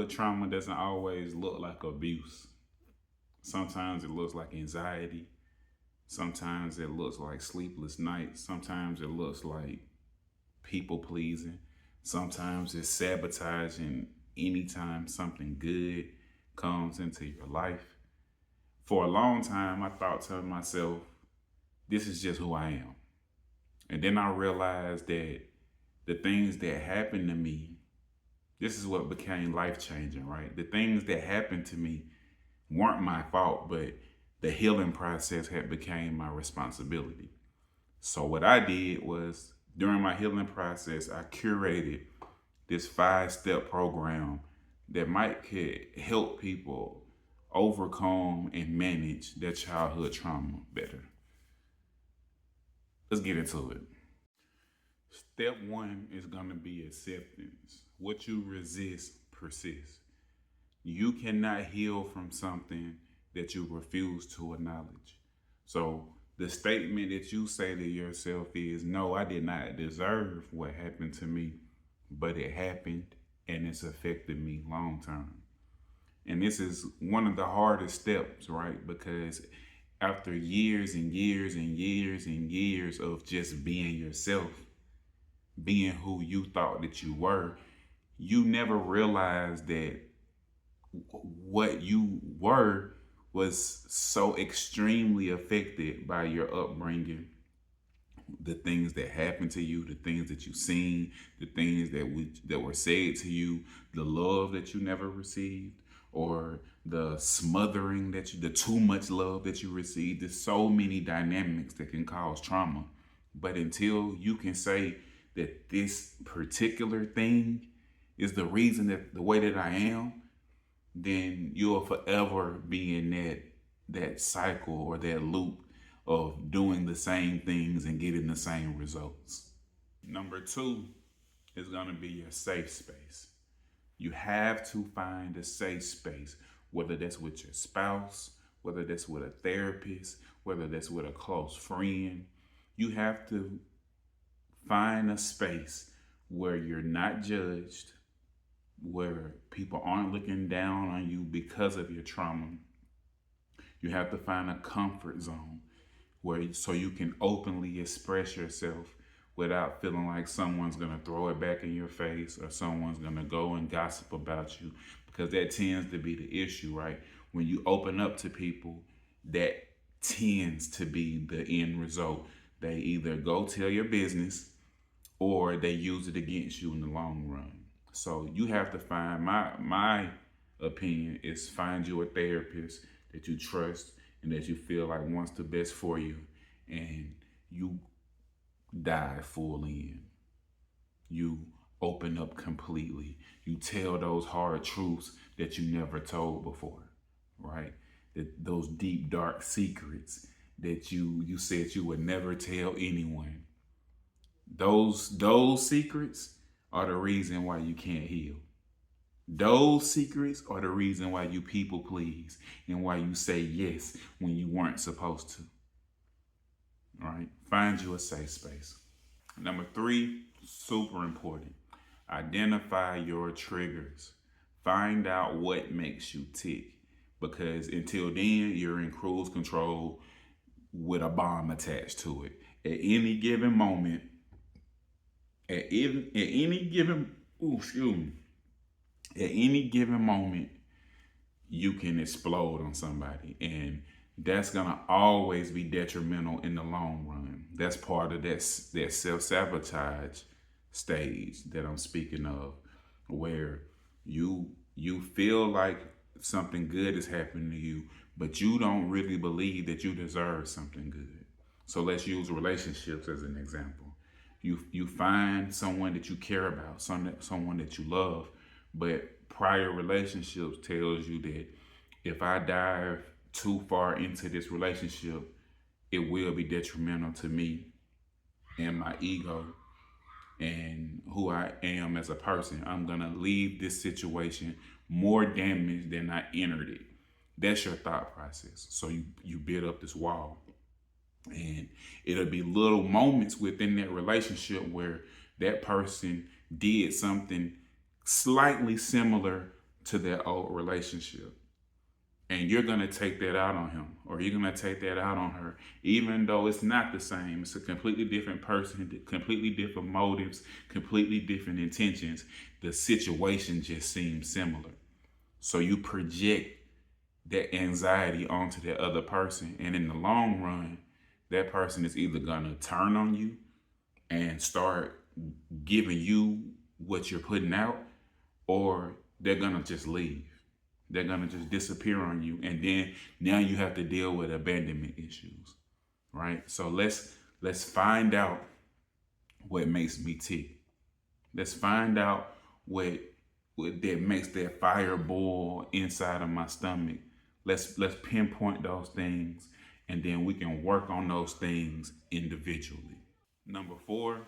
childhood trauma doesn't always look like abuse. Sometimes it looks like anxiety. Sometimes it looks like sleepless nights. Sometimes it looks like people pleasing. Sometimes it's sabotaging anytime something good comes into your life. For a long time, I thought to myself, this is just who I am. And then I realized that the things that happened to me, this is what became life changing, right? The things that happened to me weren't my fault, but the healing process had became my responsibility. So what I did was during my healing process, I curated this 5-step program that might could help people overcome and manage their childhood trauma better. Let's get into it. Step one is going to be acceptance. What you resist persists. You cannot heal from something that you refuse to acknowledge. So the statement that you say to yourself is, no, I did not deserve what happened to me, but it happened and it's affected me long term. And this is one of the hardest steps, right? Because after years and years and years and years of just being yourself, being who you thought that you were, you never realized that what you were was so extremely affected by your upbringing, the things that happened to you, the things that you've seen, the things that were said to you, the love that you never received, or the smothering the too much love that you received. There's so many dynamics that can cause trauma. But until you can say that this particular thing is the reason that the way that I am, then you'll forever be in that cycle or that loop of doing the same things and getting the same results. Number two is going to be your safe space. You have to find a safe space, whether that's with your spouse, whether that's with a therapist, whether that's with a close friend. You have to find a space where you're not judged, where people aren't looking down on you because of your trauma. You have to find a comfort zone so you can openly express yourself without feeling like someone's going to throw it back in your face or someone's going to go and gossip about you, because that tends to be the issue, right? When you open up to people, that tends to be the end result. They either go tell your business or they use it against you in the long run. So you have to find, my opinion is, find you a therapist that you trust and that you feel like wants the best for you, and you dive full in. You open up completely. You tell those hard truths that you never told before, right? Those deep, dark secrets that you said you would never tell anyone. Those secrets are the reason why you can't heal. Those secrets are the reason why you people please and why you say yes when you weren't supposed to. All right? Find you a safe space. Number three, super important. Identify your triggers. Find out what makes you tick. Because until then, you're in cruise control with a bomb attached to it. At any given moment, at any given moment, you can explode on somebody, and that's gonna always be detrimental in the long run. That's part of that self-sabotage stage that I'm speaking of, where you feel like something good is happening to you, but you don't really believe that you deserve something good. So let's use relationships as an example. You find someone that you care about, someone that you love, but prior relationships tells you that if I dive too far into this relationship, it will be detrimental to me and my ego and who I am as a person. I'm gonna leave this situation more damaged than I entered it. That's your thought process. So you build up this wall. And it'll be little moments within that relationship where that person did something slightly similar to that old relationship. And you're going to take that out on him, or you're going to take that out on her, even though it's not the same. It's a completely different person, completely different motives, completely different intentions. The situation just seems similar. So you project that anxiety onto that other person. And in the long run, that person is either going to turn on you and start giving you what you're putting out, or they're going to just leave. They're going to just disappear on you. And then now you have to deal with abandonment issues, right? So let's find out what makes me tick. Let's find out what that makes that fire boil inside of my stomach. Let's pinpoint those things, and then we can work on those things individually. Number 4,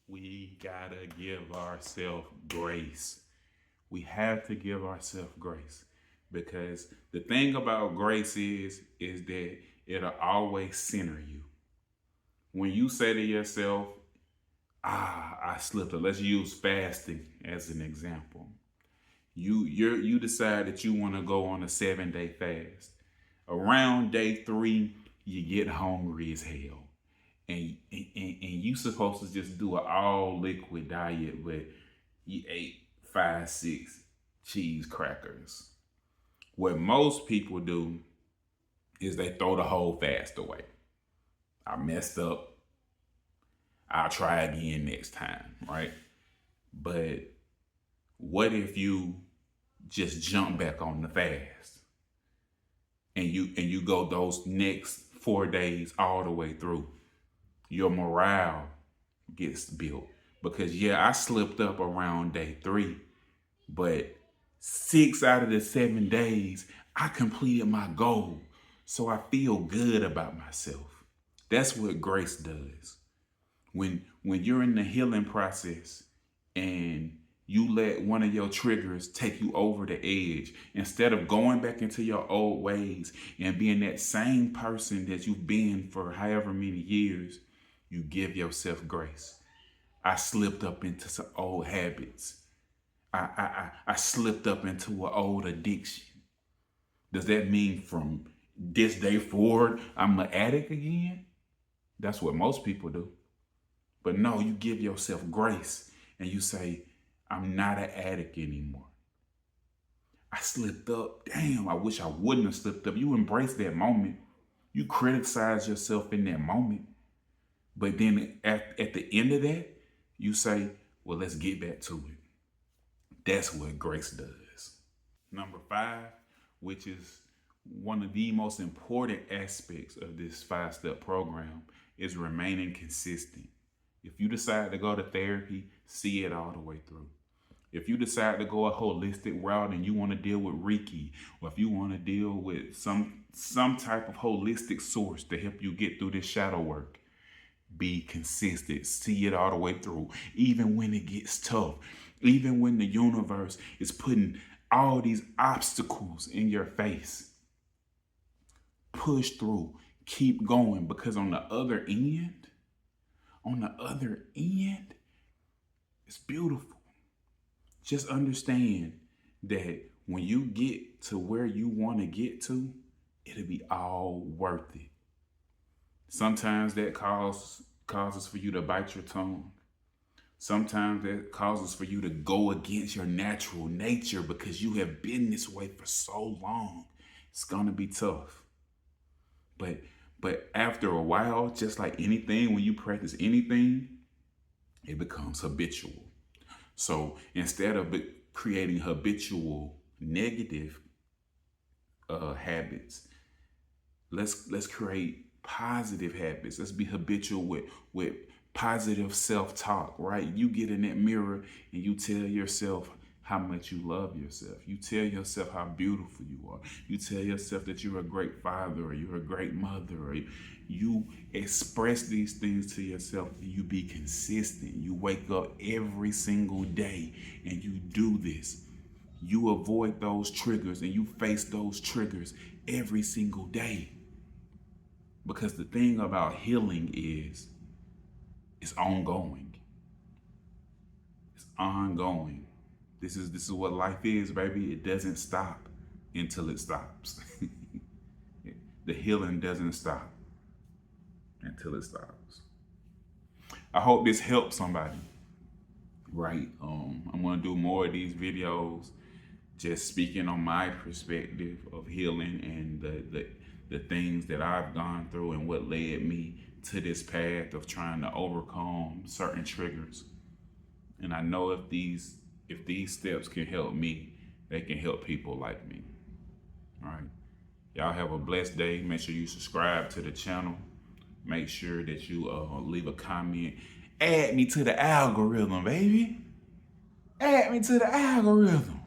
we gotta give ourselves grace. We have to give ourselves grace, because the thing about grace is that it'll always center you. When you say to yourself, I slipped up. Let's use fasting as an example. You decide that you want to go on a 7-day fast. Around day 3, you get hungry as hell. And you supposed to just do an all liquid diet, but you ate 5-6 cheese crackers. What most people do is they throw the whole fast away. I messed up. I'll try again next time, right? But what if you just jump back on the fast and you go those next 4 days all the way through? Your morale gets built, because I slipped up around day 3, but 6 out of the 7 days I completed my goal, so I feel good about myself. That's what grace does. When you're in the healing process and you let one of your triggers take you over the edge, instead of going back into your old ways and being that same person that you've been for however many years, you give yourself grace. I slipped up into some old habits. I slipped up into an old addiction. Does that mean from this day forward I'm an addict again? That's what most people do. But no, you give yourself grace and you say, I'm not an addict anymore. I slipped up. Damn, I wish I wouldn't have slipped up. You embrace that moment. You criticize yourself in that moment. But then at the end of that, you say, well, let's get back to it. That's what grace does. Number 5, which is one of the most important aspects of this 5-step program, is remaining consistent. If you decide to go to therapy, see it all the way through. If you decide to go a holistic route and you want to deal with Reiki, or if you want to deal with some type of holistic source to help you get through this shadow work, be consistent. See it all the way through. Even when it gets tough, even when the universe is putting all these obstacles in your face, push through. Keep going, because on the other end, it's beautiful. Just understand that when you get to where you want to get to, it'll be all worth it. Sometimes that causes for you to bite your tongue. Sometimes that causes for you to go against your natural nature, because you have been this way for so long. It's gonna be tough. But after a while, just like anything, when you practice anything, it becomes habitual. So instead of creating habitual negative habits, let's create positive habits. Let's be habitual with positive self-talk, right? You get in that mirror and you tell yourself how much you love yourself. You tell yourself how beautiful you are. You tell yourself that you're a great father, or you're a great mother, or you express these things to yourself. You be consistent. You wake up every single day and you do this. You avoid those triggers and you face those triggers every single day. Because the thing about healing is it's ongoing. It's ongoing. This is what life is, baby. It doesn't stop until it stops. The healing doesn't stop until it stops. I hope this helps somebody. Right. I'm gonna do more of these videos, just speaking on my perspective of healing and the things that I've gone through and what led me to this path of trying to overcome certain triggers. And I know if these steps can help me, they can help people like me. All right. Y'all have a blessed day. Make sure you subscribe to the channel. Make sure that you leave a comment. Add me to the algorithm, baby. Add me to the algorithm.